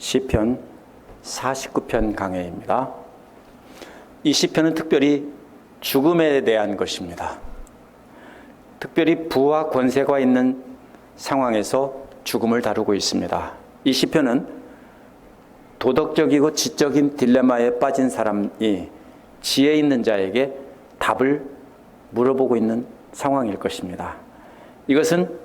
시편 49편 강해입니다. 이 시편은 특별히 죽음에 대한 것입니다. 특별히 부와 권세가 있는 상황에서 죽음을 다루고 있습니다. 이 시편은 도덕적이고 지적인 딜레마에 빠진 사람이 지혜 있는 자에게 답을 물어보고 있는 상황일 것입니다. 이것은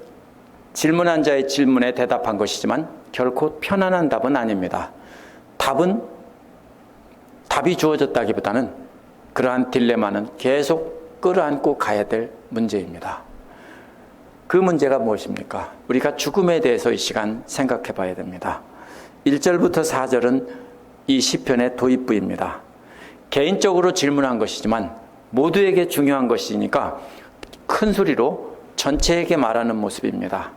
질문한 자의 질문에 대답한 것이지만 결코 편안한 답은 아닙니다. 답이 주어졌다기보다는 그러한 딜레마는 계속 끌어안고 가야 될 문제입니다. 그 문제가 무엇입니까? 우리가 죽음에 대해서 이 시간 생각해 봐야 됩니다. 1절부터 4절은 이 시편의 도입부입니다. 개인적으로 질문한 것이지만 모두에게 중요한 것이니까 큰 소리로 전체에게 말하는 모습입니다.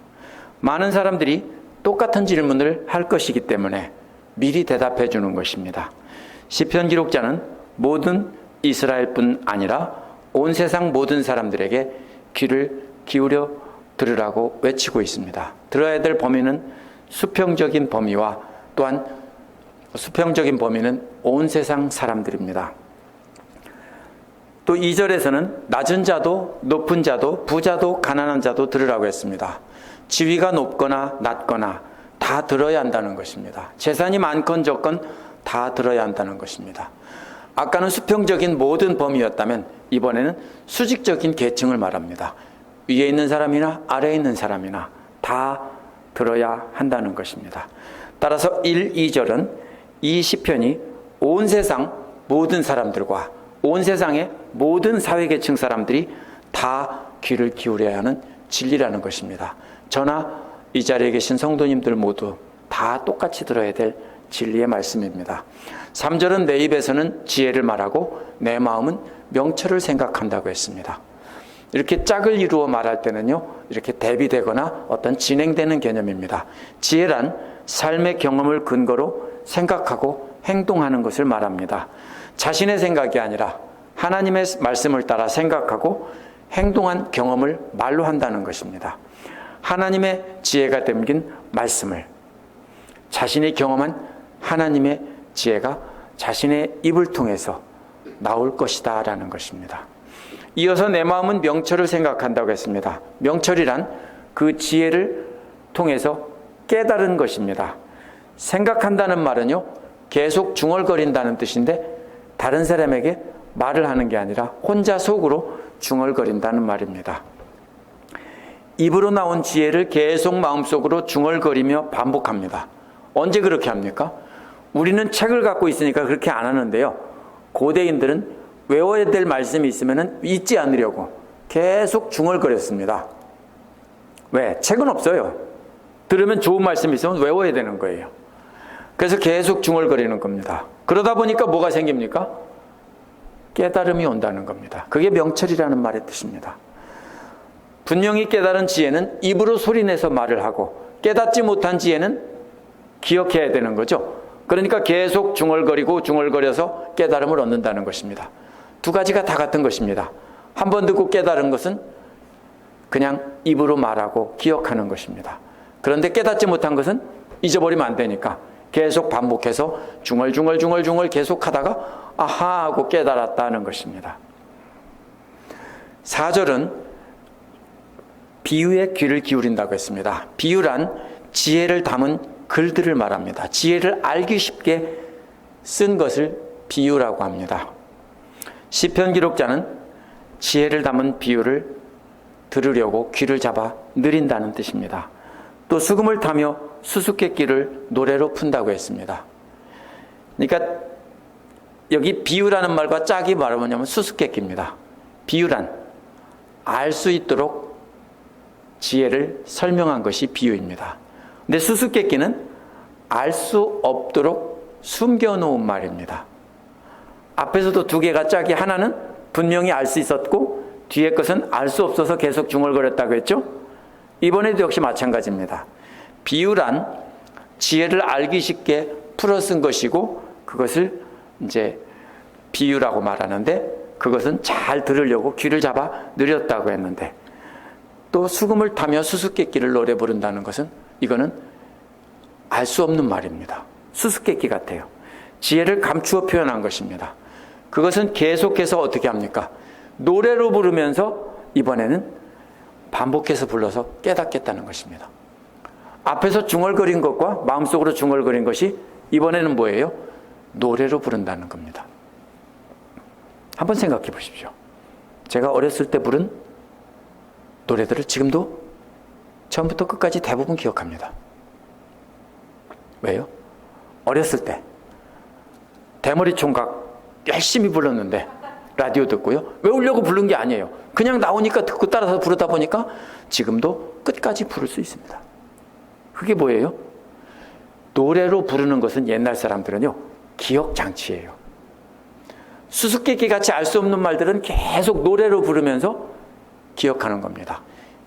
많은 사람들이 똑같은 질문을 할 것이기 때문에 미리 대답해 주는 것입니다. 시편 기록자는 모든 이스라엘뿐 아니라 온 세상 모든 사람들에게 귀를 기울여 들으라고 외치고 있습니다. 들어야 될 범위는 수평적인 범위와 또한 수평적인 범위는 온 세상 사람들입니다. 또 2절에서는 낮은 자도 높은 자도 부자도 가난한 자도 들으라고 했습니다. 지위가 높거나 낮거나 다 들어야 한다는 것입니다. 재산이 많건 적건 다 들어야 한다는 것입니다. 아까는 수평적인 모든 범위였다면 이번에는 수직적인 계층을 말합니다. 위에 있는 사람이나 아래에 있는 사람이나 다 들어야 한다는 것입니다. 따라서 1, 2절은 이 시편이 온 세상 모든 사람들과 온 세상의 모든 사회계층 사람들이 다 귀를 기울여야 하는 진리라는 것입니다. 저나 이 자리에 계신 성도님들 모두 다 똑같이 들어야 될 진리의 말씀입니다. 3절은 내 입에서는 지혜를 말하고 내 마음은 명철을 생각한다고 했습니다. 이렇게 짝을 이루어 말할 때는요, 이렇게 대비되거나 어떤 진행되는 개념입니다. 지혜란 삶의 경험을 근거로 생각하고 행동하는 것을 말합니다. 자신의 생각이 아니라 하나님의 말씀을 따라 생각하고 행동한 경험을 말로 한다는 것입니다. 하나님의 지혜가 담긴 말씀을, 자신이 경험한 하나님의 지혜가 자신의 입을 통해서 나올 것이다 라는 것입니다. 이어서 내 마음은 명철을 생각한다고 했습니다. 명철이란 그 지혜를 통해서 깨달은 것입니다. 생각한다는 말은요, 계속 중얼거린다는 뜻인데 다른 사람에게 말을 하는 게 아니라 혼자 속으로 중얼거린다는 말입니다. 입으로 나온 지혜를 계속 마음속으로 중얼거리며 반복합니다. 언제 그렇게 합니까? 우리는 책을 갖고 있으니까 그렇게 안 하는데요. 고대인들은 외워야 될 말씀이 있으면 잊지 않으려고 계속 중얼거렸습니다. 왜? 책은 없어요. 들으면 좋은 말씀이 있으면 외워야 되는 거예요. 그래서 계속 중얼거리는 겁니다. 그러다 보니까 뭐가 생깁니까? 깨달음이 온다는 겁니다. 그게 명철이라는 말의 뜻입니다. 분명히 깨달은 지혜는 입으로 소리내서 말을 하고 깨닫지 못한 지혜는 기억해야 되는 거죠. 그러니까 계속 중얼거려서 깨달음을 얻는다는 것입니다. 두 가지가 다 같은 것입니다. 한 번 듣고 깨달은 것은 그냥 입으로 말하고 기억하는 것입니다. 그런데 깨닫지 못한 것은 잊어버리면 안 되니까 계속 반복해서 중얼 계속 하다가 아하 하고 깨달았다는 것입니다. 4절은 비유에 귀를 기울인다고 했습니다. 비유란 지혜를 담은 글들을 말합니다. 지혜를 알기 쉽게 쓴 것을 비유라고 합니다. 시편 기록자는 지혜를 담은 비유를 들으려고 귀를 잡아 느린다는 뜻입니다. 또 수금을 타며 수수께끼를 노래로 푼다고 했습니다. 그러니까 여기 비유라는 말과 짝이 뭐냐면 수수께끼입니다. 비유란 알 수 있도록 지혜를 설명한 것이 비유입니다. 근데 수수께끼는 알 수 없도록 숨겨놓은 말입니다. 앞에서도 두 개가 짝이 하나는 분명히 알 수 있었고 뒤에 것은 알 수 없어서 계속 중얼거렸다고 했죠. 이번에도 역시 마찬가지입니다. 비유란 지혜를 알기 쉽게 풀어 쓴 것이고 그것을 이제 비유라고 말하는데 그것은 잘 들으려고 귀를 잡아 느렸다고 했는데 또 수금을 타며 수수께끼를 노래 부른다는 것은 이거는 알 수 없는 말입니다. 수수께끼 같아요. 지혜를 감추어 표현한 것입니다. 그것은 계속해서 어떻게 합니까? 노래로 부르면서 이번에는 반복해서 불러서 깨닫겠다는 것입니다. 앞에서 중얼거린 것과 마음속으로 중얼거린 것이 이번에는 뭐예요? 노래로 부른다는 겁니다. 한번 생각해 보십시오. 제가 어렸을 때 부른 노래들을 지금도 처음부터 끝까지 대부분 기억합니다. 왜요? 어렸을 때 대머리 총각 열심히 불렀는데 라디오 듣고요. 외우려고 부른 게 아니에요. 그냥 나오니까 듣고 따라서 부르다 보니까 지금도 끝까지 부를 수 있습니다. 그게 뭐예요? 노래로 부르는 것은 옛날 사람들은요, 기억 장치예요. 수수께끼 같이 알 수 없는 말들은 계속 노래로 부르면서 기억하는 겁니다.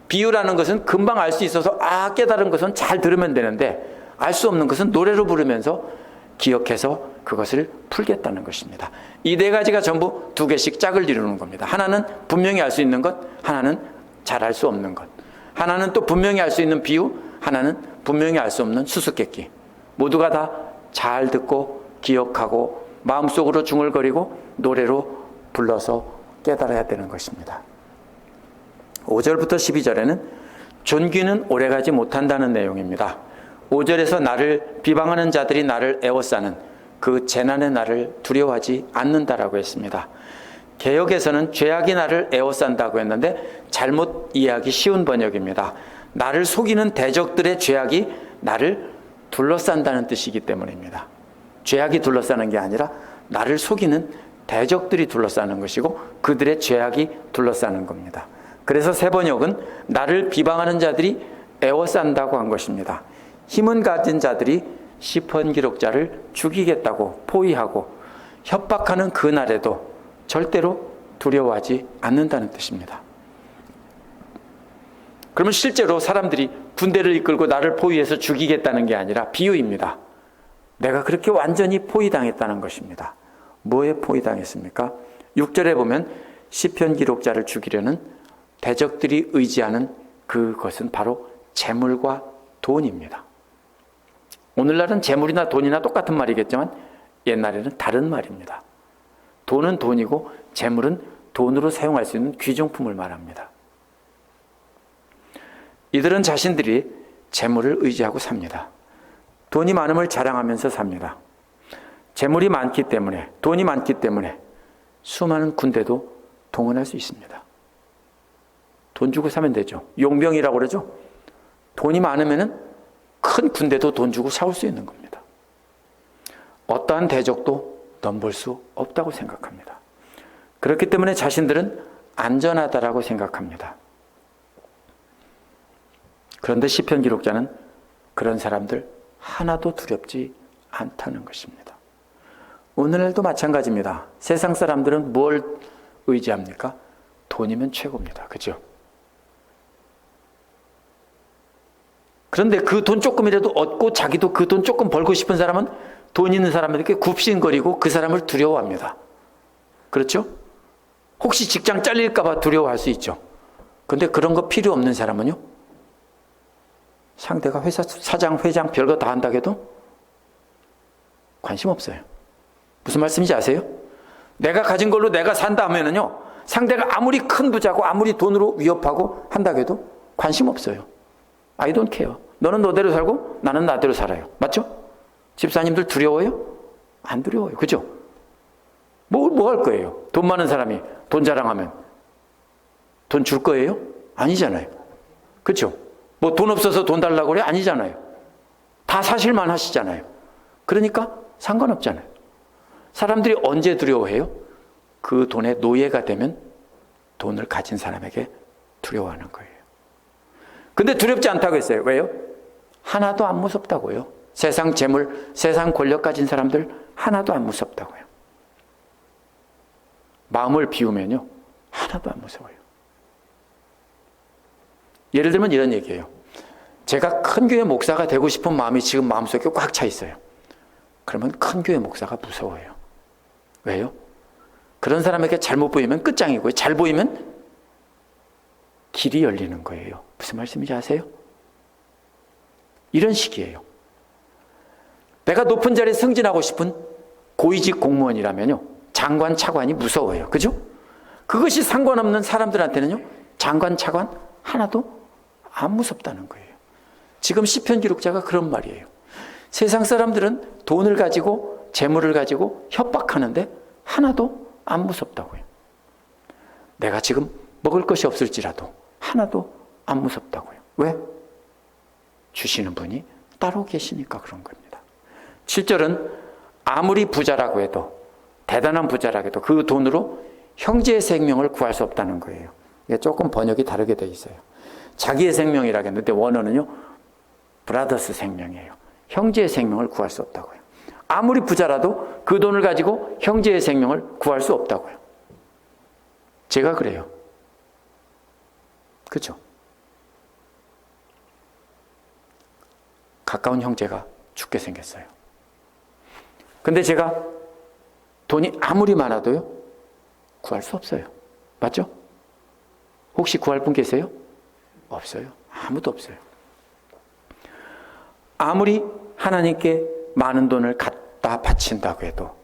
비유라는 것은 금방 알 수 있어서 깨달은 것은 잘 들으면 되는데 알 수 없는 것은 노래로 부르면서 기억해서 그것을 풀겠다는 것입니다. 이 네 가지가 전부 두 개씩 짝을 이루는 겁니다. 하나는 분명히 알 수 있는 것, 하나는 잘 알 수 없는 것. 하나는 또 분명히 알 수 있는 비유, 하나는 분명히 알 수 없는 수수께끼. 모두가 다 잘 듣고 기억하고 마음속으로 중얼거리고 노래로 불러서 깨달아야 되는 것입니다. 5절부터 12절에는 존귀는 오래가지 못한다는 내용입니다. 5절에서 나를 비방하는 자들이 나를 애워싸는 그 재난의 날을 두려워하지 않는다라고 했습니다. 개역에서는 죄악이 나를 애워싼다고 했는데 잘못 이해하기 쉬운 번역입니다. 나를 속이는 대적들의 죄악이 나를 둘러싼다는 뜻이기 때문입니다. 죄악이 둘러싸는 게 아니라 나를 속이는 대적들이 둘러싸는 것이고 그들의 죄악이 둘러싸는 겁니다. 그래서 새 번역은 나를 비방하는 자들이 애워싼다고 한 것입니다. 힘은 가진 자들이 시편 기록자를 죽이겠다고 포위하고 협박하는 그날에도 절대로 두려워하지 않는다는 뜻입니다. 그러면 실제로 사람들이 군대를 이끌고 나를 포위해서 죽이겠다는 게 아니라 비유입니다. 내가 그렇게 완전히 포위당했다는 것입니다. 뭐에 포위당했습니까? 6절에 보면 시편 기록자를 죽이려는 대적들이 의지하는 그것은 바로 재물과 돈입니다. 오늘날은 재물이나 돈이나 똑같은 말이겠지만 옛날에는 다른 말입니다. 돈은 돈이고 재물은 돈으로 사용할 수 있는 귀중품을 말합니다. 이들은 자신들이 재물을 의지하고 삽니다. 돈이 많음을 자랑하면서 삽니다. 재물이 많기 때문에, 돈이 많기 때문에 수많은 군대도 동원할 수 있습니다. 돈 주고 사면 되죠. 용병이라고 그러죠. 돈이 많으면은 큰 군대도 돈 주고 사올 수 있는 겁니다. 어떠한 대적도 넘볼 수 없다고 생각합니다. 그렇기 때문에 자신들은 안전하다라고 생각합니다. 그런데 시편 기록자는 그런 사람들 하나도 두렵지 않다는 것입니다. 오늘날도 마찬가지입니다. 세상 사람들은 뭘 의지합니까? 돈이면 최고입니다. 그죠? 그런데 그 돈 조금이라도 얻고 자기도 그 돈 조금 벌고 싶은 사람은 돈 있는 사람에게 굽신거리고 그 사람을 두려워합니다. 그렇죠? 혹시 직장 잘릴까 봐 두려워할 수 있죠. 그런데 그런 거 필요 없는 사람은요, 상대가 회사 사장, 회장 별거 다 한다고 해도 관심 없어요. 무슨 말씀인지 아세요? 내가 가진 걸로 내가 산다 하면은요, 상대가 아무리 큰 부자고 아무리 돈으로 위협하고 한다고 해도 관심 없어요. I don't care. 너는 너대로 살고 나는 나대로 살아요. 맞죠? 집사님들 두려워요? 안 두려워요. 그죠? 뭐 할 거예요? 돈 많은 사람이 돈 자랑하면 돈 줄 거예요? 아니잖아요. 그죠? 뭐 돈 없어서 돈 달라고 그래? 아니잖아요. 다 사실만 하시잖아요. 그러니까 상관없잖아요. 사람들이 언제 두려워해요? 그 돈의 노예가 되면 돈을 가진 사람에게 두려워하는 거예요. 근데 두렵지 않다고 했어요. 왜요? 하나도 안 무섭다고요. 세상 재물, 세상 권력 가진 사람들 하나도 안 무섭다고요. 마음을 비우면요, 하나도 안 무서워요. 예를 들면 이런 얘기예요. 제가 큰 교회 목사가 되고 싶은 마음이 지금 마음속에 꽉 차 있어요. 그러면 큰 교회 목사가 무서워요. 왜요? 그런 사람에게 잘못 보이면 끝장이고요. 잘 보이면 길이 열리는 거예요. 무슨 말씀인지 아세요? 이런 식이에요. 내가 높은 자리에 승진하고 싶은 고위직 공무원이라면요, 장관, 차관이 무서워요. 그죠? 그것이 상관없는 사람들한테는요, 장관, 차관 하나도 안 무섭다는 거예요. 지금 시편 기록자가 그런 말이에요. 세상 사람들은 돈을 가지고 재물을 가지고 협박하는데 하나도 안 무섭다고요. 내가 지금 먹을 것이 없을지라도 하나도 안 무섭다고요. 왜? 주시는 분이 따로 계시니까 그런 겁니다. 7절은 아무리 부자라고 해도, 대단한 부자라고 해도 그 돈으로 형제의 생명을 구할 수 없다는 거예요. 이게 조금 번역이 다르게 되어 있어요. 자기의 생명이라고 했는데 원어는요, 브라더스 생명이에요. 형제의 생명을 구할 수 없다고요. 아무리 부자라도 그 돈을 가지고 형제의 생명을 구할 수 없다고요. 제가 그래요. 그렇죠? 가까운 형제가 죽게 생겼어요. 근데 제가 돈이 아무리 많아도요, 구할 수 없어요. 맞죠? 혹시 구할 분 계세요? 없어요. 아무도 없어요. 아무리 하나님께 많은 돈을 갖다 바친다고 해도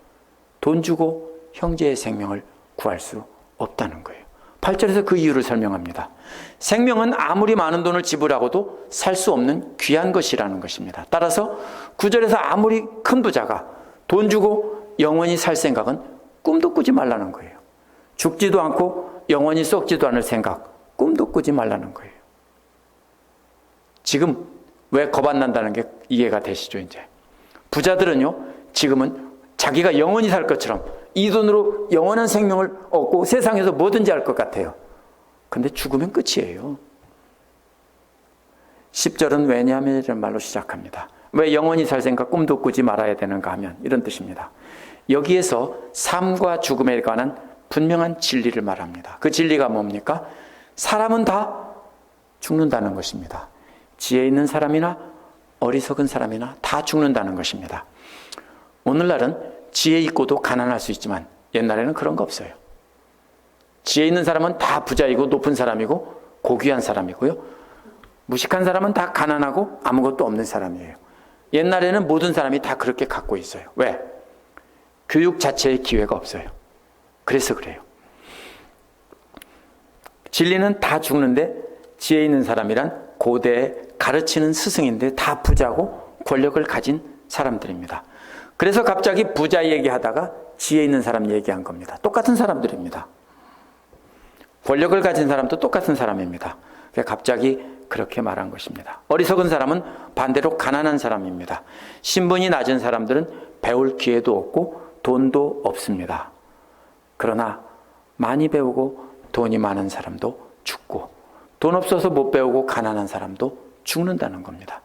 돈 주고 형제의 생명을 구할 수 없다는 거예요. 8절에서 그 이유를 설명합니다. 생명은 아무리 많은 돈을 지불하고도 살 수 없는 귀한 것이라는 것입니다. 따라서 9절에서 아무리 큰 부자가 돈 주고 영원히 살 생각은 꿈도 꾸지 말라는 거예요. 죽지도 않고 영원히 썩지도 않을 생각, 꿈도 꾸지 말라는 거예요. 지금 왜 겁 안 난다는 게 이해가 되시죠, 이제? 부자들은요, 지금은 자기가 영원히 살 것처럼 이 돈으로 영원한 생명을 얻고 세상에서 뭐든지 할 것 같아요. 근데 죽으면 끝이에요. 10절은 왜냐하면 이런 말로 시작합니다. 왜 영원히 살 생각 꿈도 꾸지 말아야 되는가 하면 이런 뜻입니다. 여기에서 삶과 죽음에 관한 분명한 진리를 말합니다. 그 진리가 뭡니까? 사람은 다 죽는다는 것입니다. 지혜 있는 사람이나 어리석은 사람이나 다 죽는다는 것입니다. 오늘날은 지혜 있고도 가난할 수 있지만 옛날에는 그런 거 없어요. 지혜 있는 사람은 다 부자이고 높은 사람이고 고귀한 사람이고요. 무식한 사람은 다 가난하고 아무것도 없는 사람이에요. 옛날에는 모든 사람이 다 그렇게 갖고 있어요. 왜? 교육 자체의 기회가 없어요. 그래서 그래요. 진리는 다 죽는데 지혜 있는 사람이란 고대에 가르치는 스승인데 다 부자고 권력을 가진 사람들입니다. 그래서 갑자기 부자 얘기하다가 지혜 있는 사람 얘기한 겁니다. 똑같은 사람들입니다. 권력을 가진 사람도 똑같은 사람입니다. 갑자기 그렇게 말한 것입니다. 어리석은 사람은 반대로 가난한 사람입니다. 신분이 낮은 사람들은 배울 기회도 없고 돈도 없습니다. 그러나 많이 배우고 돈이 많은 사람도 죽고 돈 없어서 못 배우고 가난한 사람도 죽는다는 겁니다.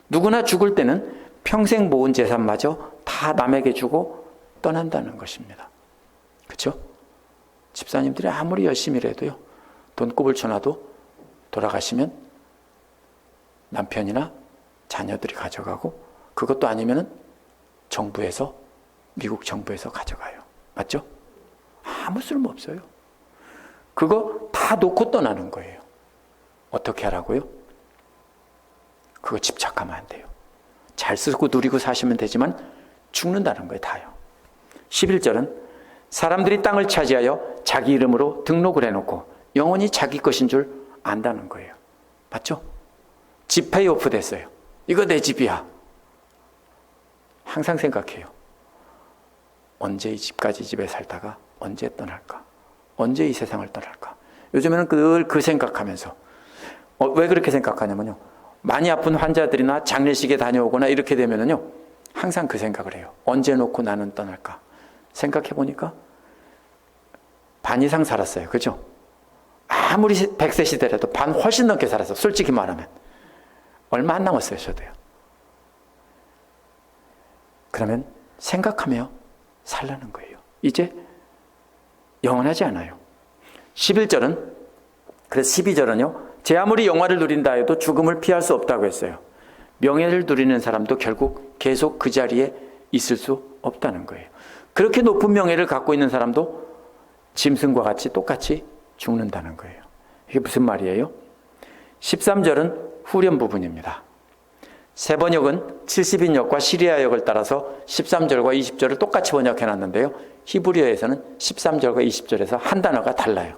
누구나 죽을 때는 평생 모은 재산마저 다 남에게 주고 떠난다는 것입니다. 그렇죠? 집사님들이 아무리 열심히 일해도요, 돈곱을 쳐놔도 돌아가시면 남편이나 자녀들이 가져가고 그것도 아니면은 정부에서, 미국 정부에서 가져가요. 맞죠? 아무 쓸모 없어요. 그거 다 놓고 떠나는 거예요. 어떻게 하라고요? 그거 집착하면 안 돼요. 잘 쓰고 누리고 사시면 되지만 죽는다는 거예요, 다요. 11절은 사람들이 땅을 차지하여 자기 이름으로 등록을 해놓고 영원히 자기 것인 줄 안다는 거예요. 맞죠? 집 페이오프 됐어요. 이거 내 집이야. 항상 생각해요. 언제 이 집까지 집에 살다가 언제 떠날까? 언제 이 세상을 떠날까? 요즘에는 늘 그 생각하면서 왜 그렇게 생각하냐면요, 많이 아픈 환자들이나 장례식에 다녀오거나 이렇게 되면은요, 항상 그 생각을 해요. 언제 놓고 나는 떠날까? 생각해 보니까 반 이상 살았어요. 그죠? 아무리 100세 시대라도 반 훨씬 넘게 살았어. 솔직히 말하면. 얼마 안 남았어요, 저도요. 그러면 생각하며 살라는 거예요. 이제 영원하지 않아요. 11절은, 그래서 12절은요, 제 아무리 영화를 누린다 해도 죽음을 피할 수 없다고 했어요. 명예를 누리는 사람도 결국 계속 그 자리에 있을 수 없다는 거예요. 그렇게 높은 명예를 갖고 있는 사람도 짐승과 같이 똑같이 죽는다는 거예요. 이게 무슨 말이에요? 13절은 후렴 부분입니다. 세 번역은 70인역과 시리아역을 따라서 13절과 20절을 똑같이 번역해 놨는데요. 히브리어에서는 13절과 20절에서 한 단어가 달라요.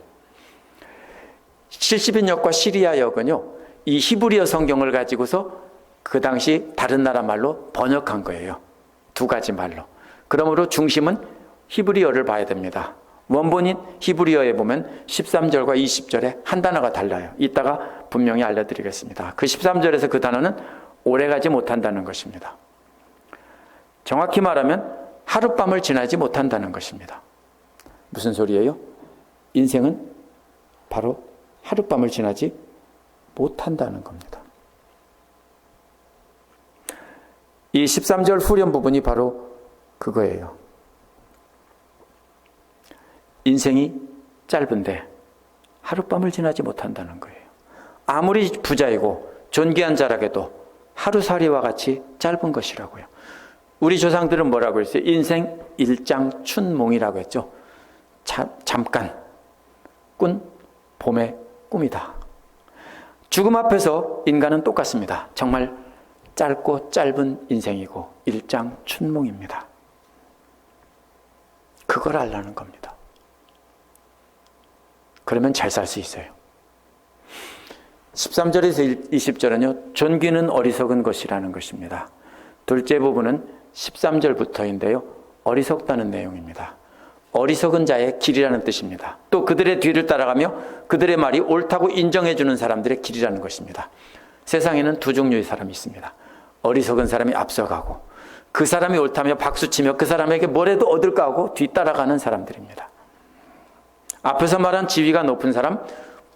70인역과 시리아역은요, 이 히브리어 성경을 가지고서 그 당시 다른 나라 말로 번역한 거예요. 두 가지 말로. 그러므로 중심은 히브리어를 봐야 됩니다. 원본인 히브리어에 보면 13절과 20절에 한 단어가 달라요. 이따가 분명히 알려드리겠습니다. 그 13절에서 그 단어는 오래가지 못한다는 것입니다. 정확히 말하면 하룻밤을 지나지 못한다는 것입니다. 무슨 소리예요? 인생은 바로 하룻밤을 지나지 못한다는 겁니다. 이 13절 후렴 부분이 바로 그거예요. 인생이 짧은데 하룻밤을 지나지 못한다는 거예요. 아무리 부자이고 존귀한 자라게도 하루살이와 같이 짧은 것이라고요. 우리 조상들은 뭐라고 했어요? 인생 일장춘몽이라고 했죠. 잠깐 꾼 봄의 꿈이다. 죽음 앞에서 인간은 똑같습니다. 정말 짧고 짧은 인생이고 일장춘몽입니다. 그걸 알라는 겁니다. 그러면 잘 살 수 있어요. 13절에서 20절은요, 존귀는 어리석은 것이라는 것입니다. 둘째 부분은 13절부터인데요, 어리석다는 내용입니다. 어리석은 자의 길이라는 뜻입니다. 또 그들의 뒤를 따라가며 그들의 말이 옳다고 인정해주는 사람들의 길이라는 것입니다. 세상에는 두 종류의 사람이 있습니다. 어리석은 사람이 앞서가고 그 사람이 옳다며 박수치며 그 사람에게 뭐라도 얻을까 하고 뒤따라가는 사람들입니다. 앞에서 말한 지위가 높은 사람,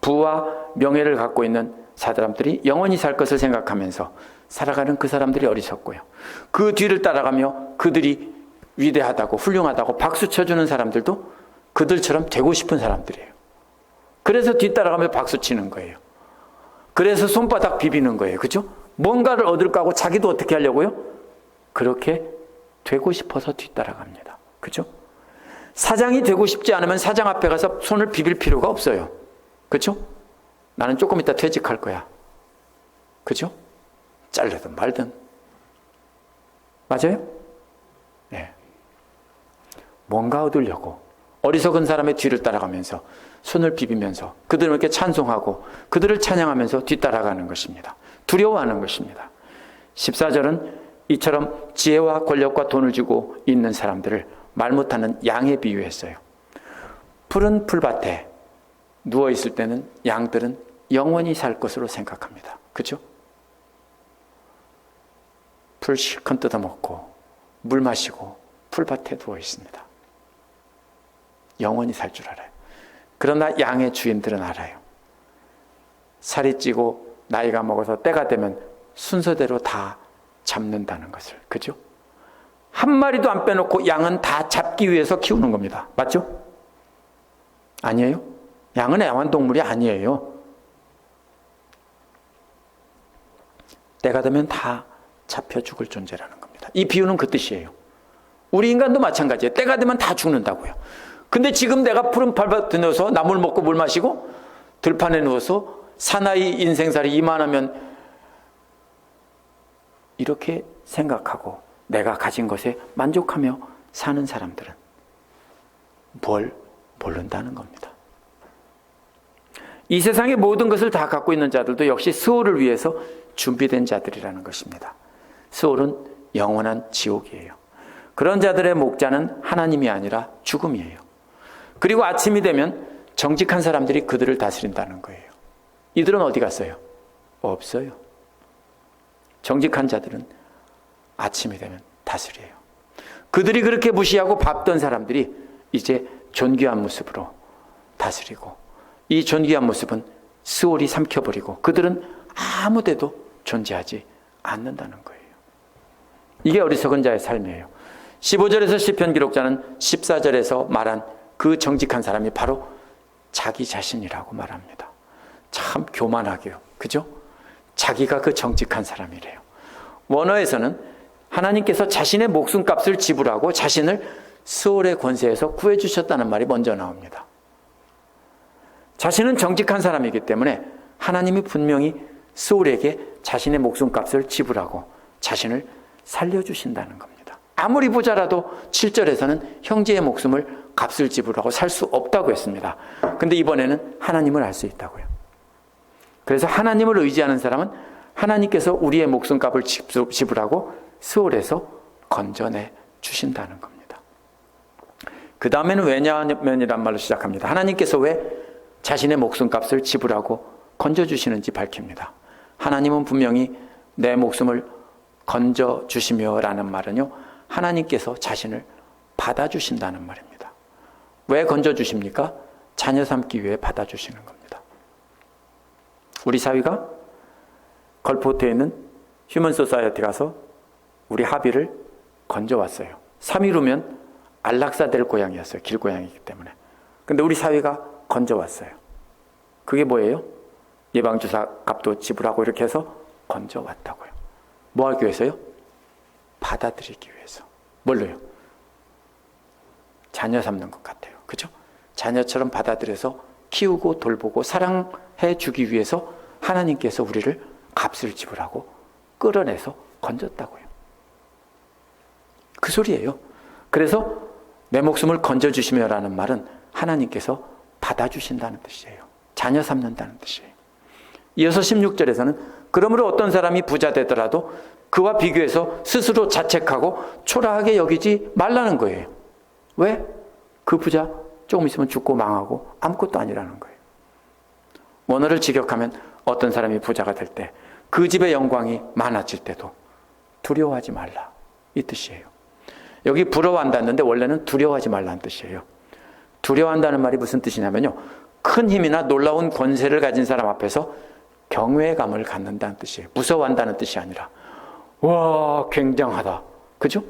부와 명예를 갖고 있는 사람들이 영원히 살 것을 생각하면서 살아가는 그 사람들이 어리석고요. 그 뒤를 따라가며 그들이 위대하다고 훌륭하다고 박수 쳐주는 사람들도 그들처럼 되고 싶은 사람들이에요. 그래서 뒤따라가며 박수 치는 거예요. 그래서 손바닥 비비는 거예요. 그렇죠? 뭔가를 얻을까 하고 자기도 어떻게 하려고요? 그렇게 되고 싶어서 뒤따라갑니다. 그렇죠? 사장이 되고 싶지 않으면 사장 앞에 가서 손을 비빌 필요가 없어요. 그렇죠? 나는 조금 이따 퇴직할 거야. 그렇죠? 잘르든 말든. 맞아요? 네. 뭔가 얻으려고 어리석은 사람의 뒤를 따라가면서 손을 비비면서 그들에게 찬송하고 그들을 찬양하면서 뒤따라가는 것입니다. 두려워하는 것입니다. 14절은 이처럼 지혜와 권력과 돈을 주고 있는 사람들을 말 못하는 양에 비유했어요. 푸른 풀밭에 누워있을 때는 양들은 영원히 살 것으로 생각합니다. 그렇죠? 풀 실컷 뜯어먹고 물 마시고 풀밭에 누워있습니다. 영원히 살 줄 알아요. 그러나 양의 주인들은 알아요. 살이 찌고 나이가 먹어서 때가 되면 순서대로 다 잡는다는 것을. 그죠? 한 마리도 안 빼놓고 양은 다 잡기 위해서 키우는 겁니다. 맞죠? 아니에요? 양은 애완동물이 아니에요. 때가 되면 다 잡혀 죽을 존재라는 겁니다. 이 비유는 그 뜻이에요. 우리 인간도 마찬가지예요. 때가 되면 다 죽는다고요. 근데 지금 내가 푸른 풀밭에 누워서 나물 먹고 물 마시고 들판에 누워서 사나이 인생살이 이만하면 이렇게 생각하고 내가 가진 것에 만족하며 사는 사람들은 뭘 모른다는 겁니다. 이 세상의 모든 것을 다 갖고 있는 자들도 역시 스올을 위해서 준비된 자들이라는 것입니다. 스올은 영원한 지옥이에요. 그런 자들의 목자는 하나님이 아니라 죽음이에요. 그리고 아침이 되면 정직한 사람들이 그들을 다스린다는 거예요. 이들은 어디 갔어요? 없어요. 정직한 자들은 아침이 되면 다스려요. 그들이 그렇게 무시하고 밟던 사람들이 이제 존귀한 모습으로 다스리고, 이 존귀한 모습은 스올이 삼켜버리고 그들은 아무 데도 존재하지 않는다는 거예요. 이게 어리석은 자의 삶이에요. 15절에서 시편 기록자는 14절에서 말한 그 정직한 사람이 바로 자기 자신이라고 말합니다. 참 교만하게요. 그죠? 자기가 그 정직한 사람이래요. 원어에서는 하나님께서 자신의 목숨값을 지불하고 자신을 스올의 권세에서 구해주셨다는 말이 먼저 나옵니다. 자신은 정직한 사람이기 때문에 하나님이 분명히 스올에게 자신의 목숨값을 지불하고 자신을 살려주신다는 겁니다. 아무리 부자라도 7절에서는 형제의 목숨을 값을 지불하고 살 수 없다고 했습니다. 근데 이번에는 하나님을 알 수 있다고요. 그래서 하나님을 의지하는 사람은 하나님께서 우리의 목숨값을 지불하고 스올에서 건져내 주신다는 겁니다. 그 다음에는 왜냐면이란 말로 시작합니다. 하나님께서 왜 자신의 목숨값을 지불하고 건져주시는지 밝힙니다. 하나님은 분명히 내 목숨을 건져주시며 라는 말은요, 하나님께서 자신을 받아주신다는 말입니다. 왜 건져주십니까? 자녀 삼기 위해 받아주시는 겁니다. 우리 사위가 걸포트에 있는 휴먼 소사이어티 가서 우리 하비를 건져왔어요. 3일 후면 안락사 될 고양이였어요. 길고양이기 때문에. 근데 우리 사위가 건져왔어요. 그게 뭐예요? 예방주사 값도 지불하고 이렇게 해서 건져왔다고요. 뭐 하기 위해서요? 받아들이기 위해서. 뭘로요? 자녀 삼는 것 같아요. 그죠? 자녀처럼 받아들여서 키우고 돌보고 사랑해 주기 위해서 하나님께서 우리를 값을 지불하고 끌어내서 건졌다고요. 그 소리예요. 그래서 내 목숨을 건져주시며라는 말은 하나님께서 받아주신다는 뜻이에요. 자녀 삼는다는 뜻이에요. 이어서 16절에서는 그러므로 어떤 사람이 부자 되더라도 그와 비교해서 스스로 자책하고 초라하게 여기지 말라는 거예요. 왜? 그 부자 조금 있으면 죽고 망하고 아무것도 아니라는 거예요. 원어를 직역하면 어떤 사람이 부자가 될 때 그 집의 영광이 많아질 때도 두려워하지 말라, 이 뜻이에요. 여기 부러워한다는데 원래는 두려워하지 말라는 뜻이에요. 두려워한다는 말이 무슨 뜻이냐면요, 큰 힘이나 놀라운 권세를 가진 사람 앞에서 경외감을 갖는다는 뜻이에요. 무서워한다는 뜻이 아니라 와 굉장하다, 그죠?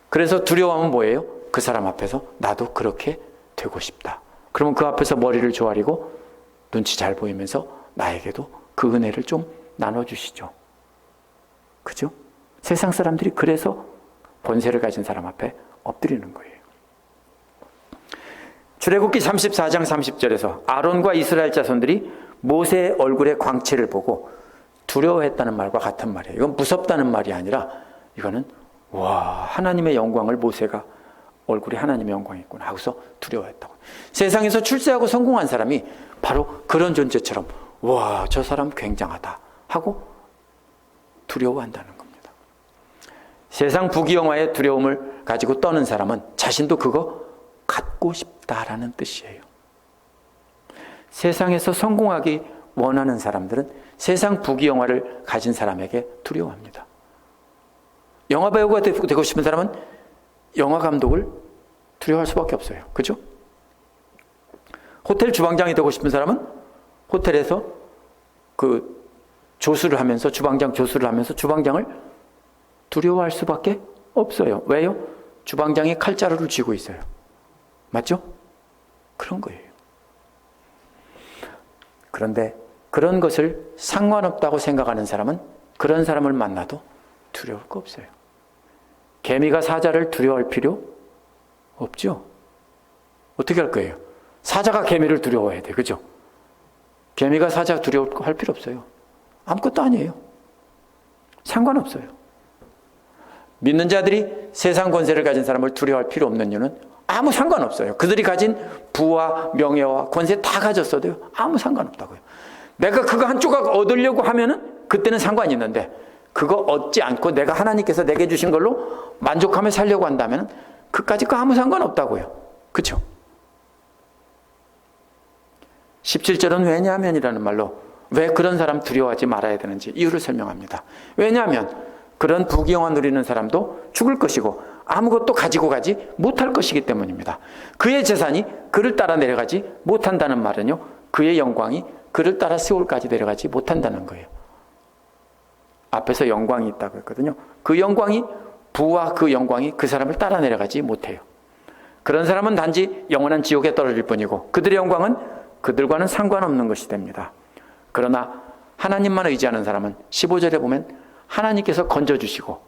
그래서 두려워하면 뭐예요? 그 사람 앞에서 나도 그렇게 되고 싶다. 그러면 그 앞에서 머리를 조아리고 눈치 잘 보이면서 나에게도 그 은혜를 좀 나눠주시죠. 그죠? 세상 사람들이 그래서 권세를 가진 사람 앞에 엎드리는 거예요. 출애굽기 34장 30절에서 아론과 이스라엘 자손들이 모세의 얼굴의 광채를 보고 두려워했다는 말과 같은 말이에요. 이건 무섭다는 말이 아니라 이거는 와, 하나님의 영광을 모세가 얼굴에 하나님의 영광이 있구나 하고서 두려워했다고. 세상에서 출세하고 성공한 사람이 바로 그런 존재처럼 와, 저 사람 굉장하다 하고 두려워한다는 겁니다. 세상 부귀영화의 두려움을 가지고 떠는 사람은 자신도 그거 갖고 싶다라는 뜻이에요. 세상에서 성공하기 원하는 사람들은 세상 부귀영화를 가진 사람에게 두려워합니다. 영화 배우가 되고 싶은 사람은 영화 감독을 두려워할 수밖에 없어요. 그죠? 호텔 주방장이 되고 싶은 사람은 호텔에서 그 조수를 하면서 주방장 조수를 하면서 주방장을 두려워할 수밖에 없어요. 왜요? 주방장이 칼자루를 쥐고 있어요. 맞죠? 그런 거예요. 그런데 그런 것을 상관없다고 생각하는 사람은 그런 사람을 만나도 두려울 거 없어요. 개미가 사자를 두려워할 필요 없죠. 어떻게 할 거예요? 사자가 개미를 두려워해야 돼. 그죠? 개미가 사자 두려워할 필요 없어요. 아무것도 아니에요. 상관없어요. 믿는 자들이 세상 권세를 가진 사람을 두려워할 필요 없는 이유는 아무 상관없어요. 그들이 가진 부와 명예와 권세 다 가졌어도요, 아무 상관없다고요. 내가 그거 한 조각 얻으려고 하면은 그때는 상관이 있는데 그거 얻지 않고 내가 하나님께서 내게 주신 걸로 만족하며 살려고 한다면 그까짓 거 아무 상관없다고요. 그렇죠? 17절은 왜냐하면이라는 말로 왜 그런 사람 두려워하지 말아야 되는지 이유를 설명합니다. 왜냐하면 그런 부귀영화 누리는 사람도 죽을 것이고 아무것도 가지고 가지 못할 것이기 때문입니다. 그의 재산이 그를 따라 내려가지 못한다는 말은요, 그의 영광이 그를 따라 세월까지 내려가지 못한다는 거예요. 앞에서 영광이 있다고 했거든요. 그 영광이, 부와 그 영광이 그 사람을 따라 내려가지 못해요. 그런 사람은 단지 영원한 지옥에 떨어질 뿐이고 그들의 영광은 그들과는 상관없는 것이 됩니다. 그러나 하나님만 의지하는 사람은 15절에 보면 하나님께서 건져주시고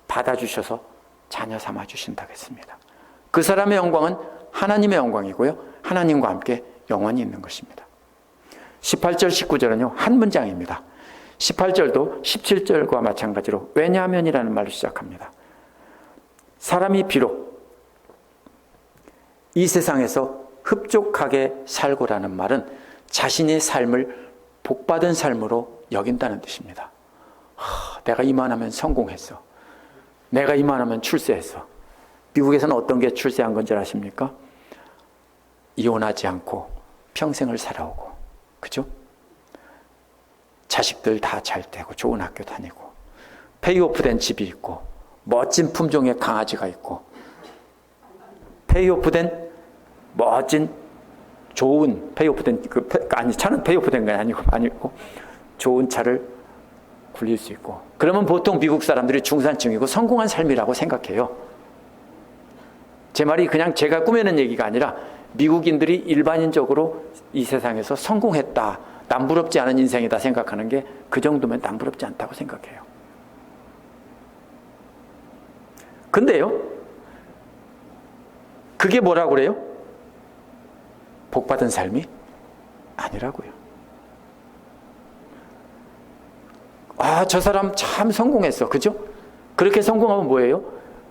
받아주셔서 자녀 삼아주신다고 했습니다. 그 사람의 영광은 하나님의 영광이고요, 하나님과 함께 영원히 있는 것입니다. 18절 19절은요 한 문장입니다. 18절도 17절과 마찬가지로 왜냐하면이라는 말로 시작합니다. 사람이 비록 이 세상에서 흡족하게 살고라는 말은 자신의 삶을 복받은 삶으로 여긴다는 뜻입니다. 내가 이만하면 성공했어. 내가 이만하면 출세했어. 미국에서는 어떤 게 출세한 건지 아십니까? 이혼하지 않고 평생을 살아오고, 그죠? 자식들 다 잘 되고 좋은 학교 다니고 페이오프된 집이 있고 멋진 품종의 강아지가 있고 페이오프된 멋진 좋은 페이오프된 차는 페이오프된 건 아니고 좋은 차를 굴릴 수 있고, 그러면 보통 미국 사람들이 중산층이고 성공한 삶이라고 생각해요. 제 말이 그냥 제가 꾸며낸 얘기가 아니라 미국인들이 일반인적으로 이 세상에서 성공했다, 남부럽지 않은 인생이다 생각하는 게 그 정도면 남부럽지 않다고 생각해요. 근데요, 그게 뭐라고 그래요? 복받은 삶이 아니라고요. 저 사람 참 성공했어. 그죠? 그렇게 성공하면 뭐예요?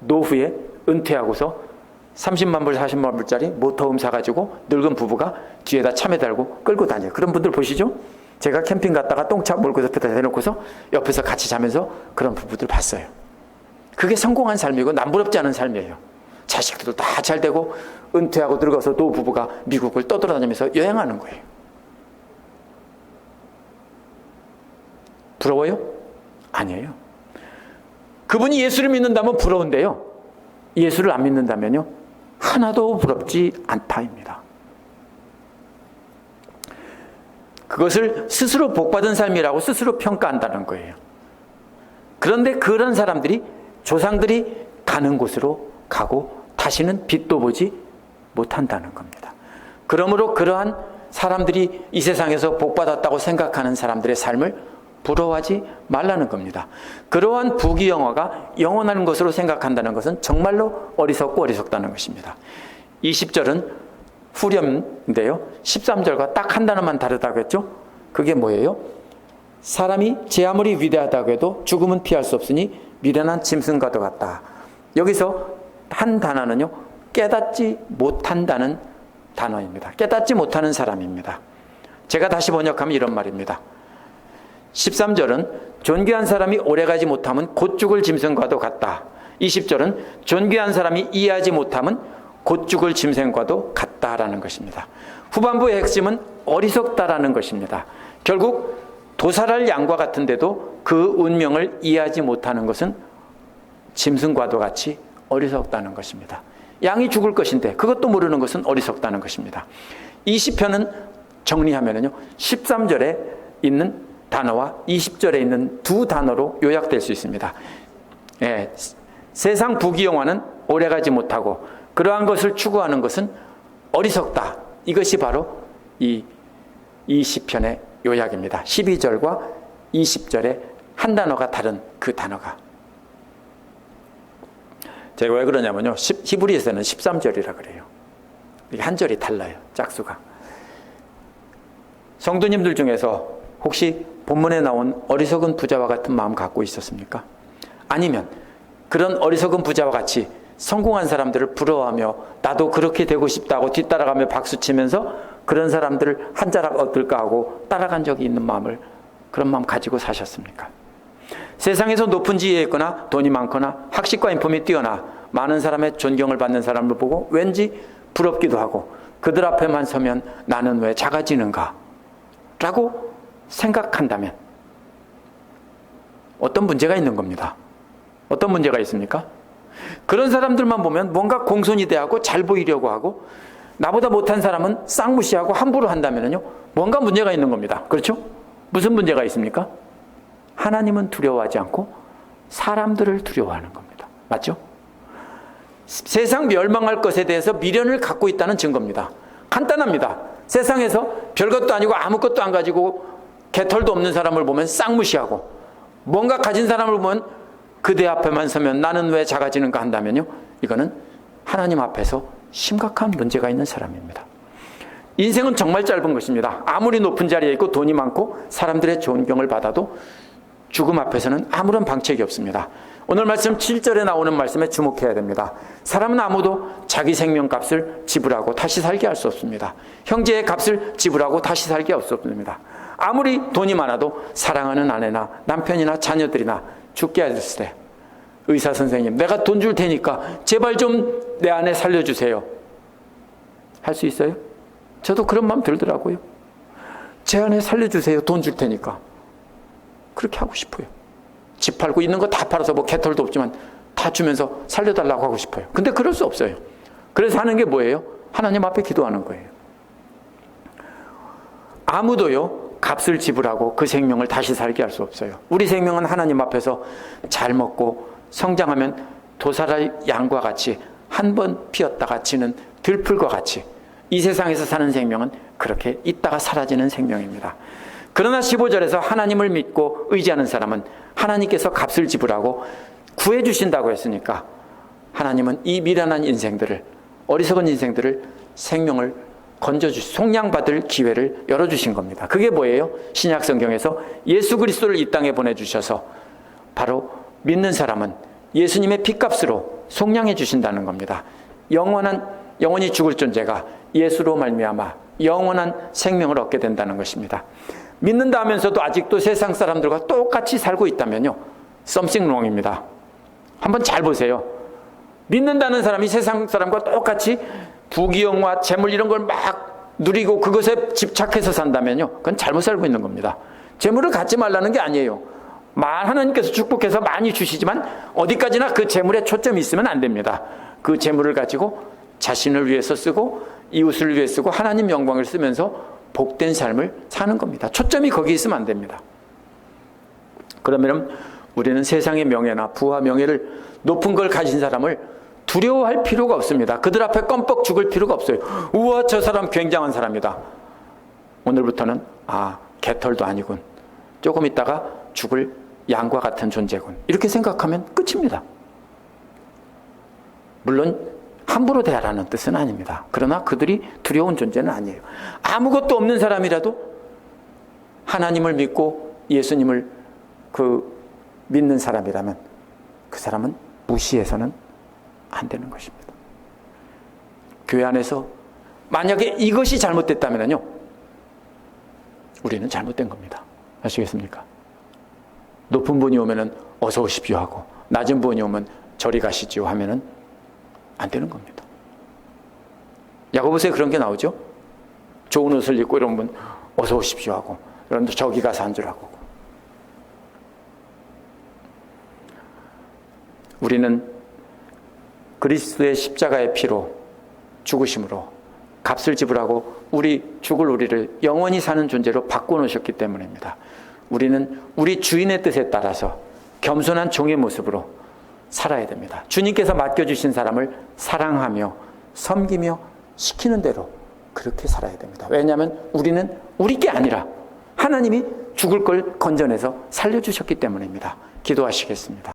노후에 은퇴하고서 30만 불, 40만 불짜리 모터홈 사가지고 늙은 부부가 뒤에다 참외 달고 끌고 다녀요. 그런 분들 보시죠? 제가 캠핑 갔다가 똥차 몰고 옆에다 대놓고서 옆에서 같이 자면서 그런 부부들 봤어요. 그게 성공한 삶이고 남부럽지 않은 삶이에요. 자식들도 다 잘 되고 은퇴하고 늙어서 노부부가 미국을 떠돌아다니면서 여행하는 거예요. 부러워요? 아니에요. 그분이 예수를 믿는다면 부러운데요, 예수를 안 믿는다면요, 하나도 부럽지 않다입니다. 그것을 스스로 복받은 삶이라고 스스로 평가한다는 거예요. 그런데 그런 사람들이 조상들이 가는 곳으로 가고 다시는 빛도 보지 못한다는 겁니다. 그러므로 그러한 사람들이 이 세상에서 복받았다고 생각하는 사람들의 삶을 부러워하지 말라는 겁니다. 그러한 부귀영화가 영원한 것으로 생각한다는 것은 정말로 어리석고 어리석다는 것입니다. 20절은 후렴인데요, 13절과 딱 한 단어만 다르다고 했죠? 그게 뭐예요? 사람이 제 아무리 위대하다고 해도 죽음은 피할 수 없으니 미련한 짐승과도 같다. 여기서 한 단어는요, 깨닫지 못한다는 단어입니다. 깨닫지 못하는 사람입니다. 제가 다시 번역하면 이런 말입니다. 13절은 존귀한 사람이 오래가지 못하면 곧 죽을 짐승과도 같다. 20절은 존귀한 사람이 이해하지 못하면 곧 죽을 짐승과도 같다라는 것입니다. 후반부의 핵심은 어리석다라는 것입니다. 결국 도살할 양과 같은데도 그 운명을 이해하지 못하는 것은 짐승과도 같이 어리석다는 것입니다. 양이 죽을 것인데 그것도 모르는 것은 어리석다는 것입니다. 이 시편은 정리하면요, 13절에 있는 단어와 20절에 있는 두 단어로 요약될 수 있습니다. 세상 부귀영화는 오래가지 못하고 그러한 것을 추구하는 것은 어리석다. 이것이 바로 이 시편의 요약입니다. 12절과 20절에 한 단어가 다른 그 단어가. 제가 왜 그러냐면요, 히브리에서는 13절이라 그래요. 이게 한 절이 달라요, 짝수가. 성도님들 중에서 혹시 본문에 나온 어리석은 부자와 같은 마음 갖고 있었습니까? 아니면 그런 어리석은 부자와 같이 성공한 사람들을 부러워하며 나도 그렇게 되고 싶다고 뒤따라가며 박수치면서 그런 사람들을 한 자락 얻을까 하고 따라간 적이 있는 그런 마음 가지고 사셨습니까? 세상에서 높은 지위에 있거나 돈이 많거나 학식과 인품이 뛰어나 많은 사람의 존경을 받는 사람을 보고 왠지 부럽기도 하고 그들 앞에만 서면 나는 왜 작아지는가? 라고 생각한다면 어떤 문제가 있는 겁니다. 어떤 문제가 있습니까? 그런 사람들만 보면 뭔가 공손히 대하고 잘 보이려고 하고 나보다 못한 사람은 쌍무시하고 함부로 한다면요, 뭔가 문제가 있는 겁니다. 그렇죠? 무슨 문제가 있습니까? 하나님은 두려워하지 않고 사람들을 두려워하는 겁니다. 맞죠? 세상 멸망할 것에 대해서 미련을 갖고 있다는 증거입니다. 간단합니다. 세상에서 별것도 아니고 아무것도 안 가지고 개털도 없는 사람을 보면 쌍무시하고 뭔가 가진 사람을 보면 그대 앞에만 서면 나는 왜 작아지는가 한다면요, 이거는 하나님 앞에서 심각한 문제가 있는 사람입니다. 인생은 정말 짧은 것입니다. 아무리 높은 자리에 있고 돈이 많고 사람들의 존경을 받아도 죽음 앞에서는 아무런 방책이 없습니다. 오늘 말씀 7절에 나오는 말씀에 주목해야 됩니다. 사람은 아무도 자기 생명값을 지불하고 다시 살게 할 수 없습니다. 형제의 값을 지불하고 다시 살게 할 수 없습니다. 아무리 돈이 많아도 사랑하는 아내나 남편이나 자녀들이나 죽게 하셨을 때 의사 선생님, 내가 돈 줄 테니까 제발 좀 내 아내 살려주세요. 할 수 있어요? 저도 그런 마음 들더라고요. 제 아내 살려주세요. 돈 줄 테니까. 그렇게 하고 싶어요. 집 팔고 있는 거 다 팔아서 뭐 개털도 없지만 다 주면서 살려달라고 하고 싶어요. 근데 그럴 수 없어요. 그래서 하는 게 뭐예요? 하나님 앞에 기도하는 거예요. 아무도요, 값을 지불하고 그 생명을 다시 살게 할 수 없어요. 우리 생명은 하나님 앞에서 잘 먹고 성장하면 도사의 양과 같이 한 번 피었다가 지는 들풀과 같이 이 세상에서 사는 생명은 그렇게 있다가 사라지는 생명입니다. 그러나 15절에서 하나님을 믿고 의지하는 사람은 하나님께서 값을 지불하고 구해주신다고 했으니까 하나님은 이 미련한 인생들을, 어리석은 인생들을 생명을 송량받을 기회를 열어주신 겁니다. 그게 뭐예요? 신약 성경에서 예수 그리스도를 이 땅에 보내주셔서 바로 믿는 사람은 예수님의 피값으로 속량해 주신다는 겁니다. 영원히 죽을 존재가 예수로 말미암아 영원한 생명을 얻게 된다는 것입니다. 믿는다 하면서도 아직도 세상 사람들과 똑같이 살고 있다면요, something wrong입니다. 한번 잘 보세요. 믿는다는 사람이 세상 사람과 똑같이 부귀영화, 재물 이런 걸 막 누리고 그것에 집착해서 산다면요, 그건 잘못 살고 있는 겁니다. 재물을 갖지 말라는 게 아니에요. 하나님께서 축복해서 많이 주시지만 어디까지나 그 재물에 초점이 있으면 안 됩니다. 그 재물을 가지고 자신을 위해서 쓰고 이웃을 위해 쓰고 하나님 영광을 쓰면서 복된 삶을 사는 겁니다. 초점이 거기 있으면 안 됩니다. 그러면 우리는 세상의 명예나 부와 명예를 높은 걸 가진 사람을 두려워할 필요가 없습니다. 그들 앞에 껌뻑 죽을 필요가 없어요. 우와, 저 사람 굉장한 사람이다. 오늘부터는 개털도 아니군. 조금 있다가 죽을 양과 같은 존재군. 이렇게 생각하면 끝입니다. 물론 함부로 대하라는 뜻은 아닙니다. 그러나 그들이 두려운 존재는 아니에요. 아무것도 없는 사람이라도 하나님을 믿고 예수님을 믿는 사람이라면 그 사람은 무시해서는 안 되는 것입니다. 교회 안에서 만약에 이것이 잘못됐다면요, 우리는 잘못된 겁니다. 아시겠습니까? 높은 분이 오면은 어서 오십시오 하고 낮은 분이 오면 저리 가시지요 하면은 안 되는 겁니다. 야고보서에 그런 게 나오죠. 좋은 옷을 입고 이런 분 어서 오십시오 하고, 여러분들 저기 가서 앉으라고. 우리는 그리스도의 십자가의 피로, 죽으심으로 값을 지불하고 죽을 우리를 영원히 사는 존재로 바꿔놓으셨기 때문입니다. 우리는 우리 주인의 뜻에 따라서 겸손한 종의 모습으로 살아야 됩니다. 주님께서 맡겨주신 사람을 사랑하며 섬기며 시키는 대로 그렇게 살아야 됩니다. 왜냐하면 우리는 우리 게 아니라 하나님이 죽을 걸 건져내서 살려주셨기 때문입니다. 기도하시겠습니다.